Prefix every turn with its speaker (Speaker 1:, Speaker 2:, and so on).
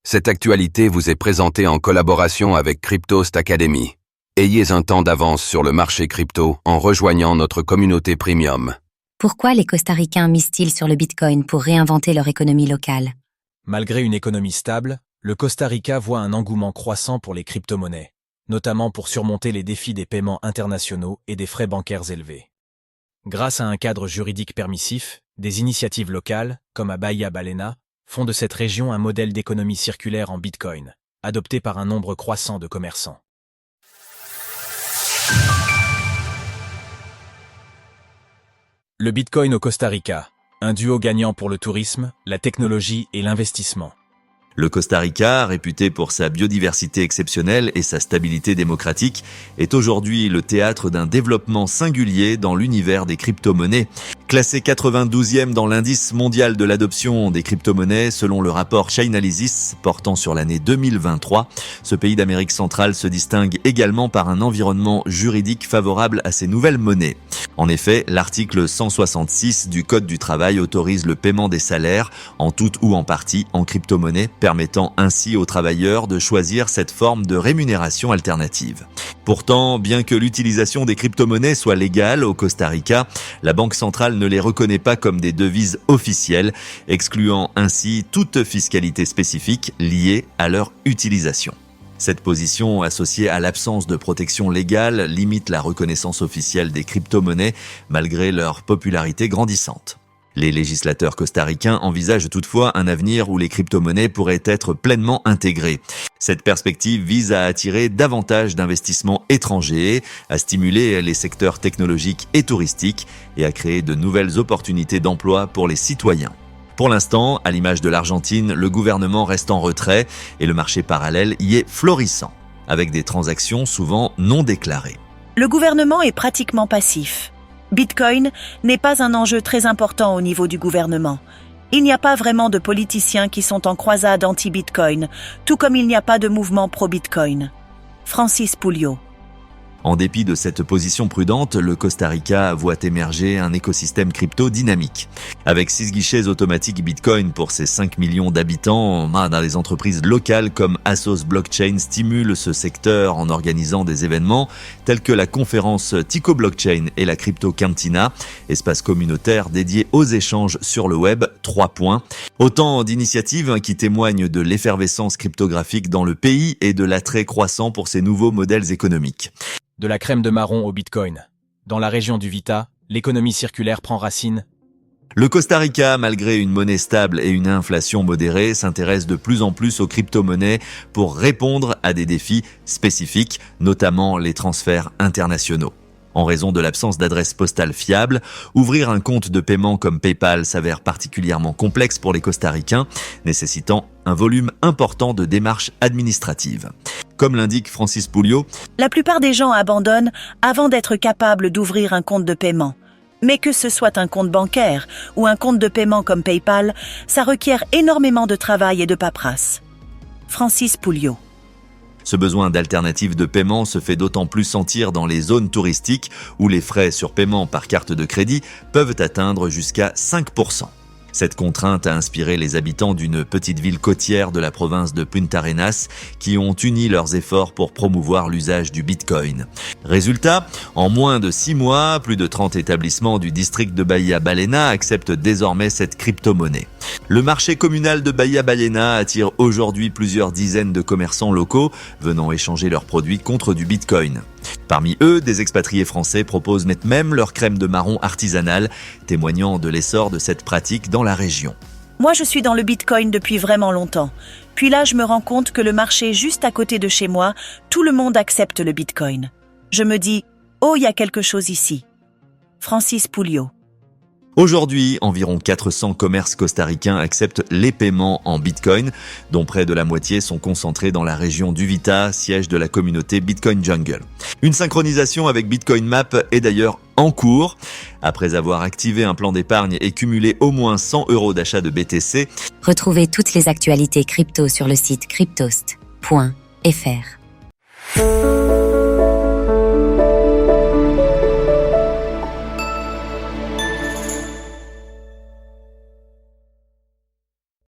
Speaker 1: Cette actualité vous est présentée en collaboration avec Cryptost Academy. Ayez un temps d'avance sur le marché crypto en rejoignant notre communauté premium.
Speaker 2: Pourquoi les Costa-Ricains misent-ils sur le Bitcoin pour réinventer leur économie locale?
Speaker 3: Malgré une économie stable, le Costa Rica voit un engouement croissant pour les crypto-monnaies, notamment pour surmonter les défis des paiements internationaux et des frais bancaires élevés. Grâce à un cadre juridique permissif, des initiatives locales, comme à Bahia Baleina, font de cette région un modèle d'économie circulaire en Bitcoin, adopté par un nombre croissant de commerçants. Le Bitcoin au Costa Rica, un duo gagnant pour le tourisme, la technologie et l'investissement.
Speaker 4: Le Costa Rica, réputé pour sa biodiversité exceptionnelle et sa stabilité démocratique, est aujourd'hui le théâtre d'un développement singulier dans l'univers des crypto-monnaies. Classé 92e dans l'indice mondial de l'adoption des crypto-monnaies selon le rapport Chainalysis portant sur l'année 2023, ce pays d'Amérique centrale se distingue également par un environnement juridique favorable à ces nouvelles monnaies. En effet, l'article 166 du Code du travail autorise le paiement des salaires, en tout ou en partie, en crypto-monnaie, permettant ainsi aux travailleurs de choisir cette forme de rémunération alternative. Pourtant, bien que l'utilisation des crypto-monnaies soit légale au Costa Rica, la Banque centrale ne les reconnaît pas comme des devises officielles, excluant ainsi toute fiscalité spécifique liée à leur utilisation. Cette position, associée à l'absence de protection légale, limite la reconnaissance officielle des crypto-monnaies malgré leur popularité grandissante. Les législateurs costaricains envisagent toutefois un avenir où les crypto-monnaies pourraient être pleinement intégrées. Cette perspective vise à attirer davantage d'investissements étrangers, à stimuler les secteurs technologiques et touristiques et à créer de nouvelles opportunités d'emploi pour les citoyens. Pour l'instant, à l'image de l'Argentine, le gouvernement reste en retrait et le marché parallèle y est florissant, avec des transactions souvent non déclarées.
Speaker 5: Le gouvernement est pratiquement passif. Bitcoin n'est pas un enjeu très important au niveau du gouvernement. Il n'y a pas vraiment de politiciens qui sont en croisade anti-Bitcoin, tout comme il n'y a pas de mouvement pro-Bitcoin. Francis Pouliot.
Speaker 4: En dépit de cette position prudente, le Costa Rica voit émerger un écosystème crypto dynamique. Avec 6 guichets automatiques Bitcoin pour ses 5 millions d'habitants, dans les entreprises locales comme Asos Blockchain stimulent ce secteur en organisant des événements tels que la conférence Tico Blockchain et la Crypto Cantina, espace communautaire dédié aux échanges sur le web 3 points. Autant d'initiatives qui témoignent de l'effervescence cryptographique dans le pays et de l'attrait croissant pour ces nouveaux modèles économiques.
Speaker 3: De la crème de marron au Bitcoin. Dans la région du Vita, l'économie circulaire prend racine.
Speaker 4: Le Costa Rica, malgré une monnaie stable et une inflation modérée, s'intéresse de plus en plus aux crypto-monnaies pour répondre à des défis spécifiques, notamment les transferts internationaux. En raison de l'absence d'adresse postale fiable, ouvrir un compte de paiement comme PayPal s'avère particulièrement complexe pour les Costaricains, nécessitant un volume important de démarches administratives. Comme l'indique Francis Pouliot,
Speaker 5: la plupart des gens abandonnent avant d'être capables d'ouvrir un compte de paiement. Mais que ce soit un compte bancaire ou un compte de paiement comme PayPal, ça requiert énormément de travail et de paperasse. Francis Pouliot.
Speaker 4: Ce besoin d'alternatives de paiement se fait d'autant plus sentir dans les zones touristiques où les frais sur paiement par carte de crédit peuvent atteindre jusqu'à 5%. Cette contrainte a inspiré les habitants d'une petite ville côtière de la province de Punta Arenas qui ont uni leurs efforts pour promouvoir l'usage du Bitcoin. Résultat, en moins de 6 mois, plus de 30 établissements du district de Bahia Baleina acceptent désormais cette crypto-monnaie. Le marché communal de Bahia Baleina attire aujourd'hui plusieurs dizaines de commerçants locaux venant échanger leurs produits contre du Bitcoin. Parmi eux, des expatriés français proposent même leur crème de marron artisanale, témoignant de l'essor de cette pratique dans la région.
Speaker 5: Moi, je suis dans le Bitcoin depuis vraiment longtemps. Puis là, je me rends compte que le marché juste à côté de chez moi, tout le monde accepte le Bitcoin. Je me dis, oh, il y a quelque chose ici. Francis Pouliot.
Speaker 4: Aujourd'hui, environ 400 commerces costaricains acceptent les paiements en Bitcoin, dont près de la moitié sont concentrés dans la région du Vita, siège de la communauté Bitcoin Jungle. Une synchronisation avec Bitcoin Map est d'ailleurs en cours. Après avoir activé un plan d'épargne et cumulé au moins 100 € d'achat de BTC,
Speaker 2: Retrouvez toutes les actualités crypto sur le site cryptost.fr.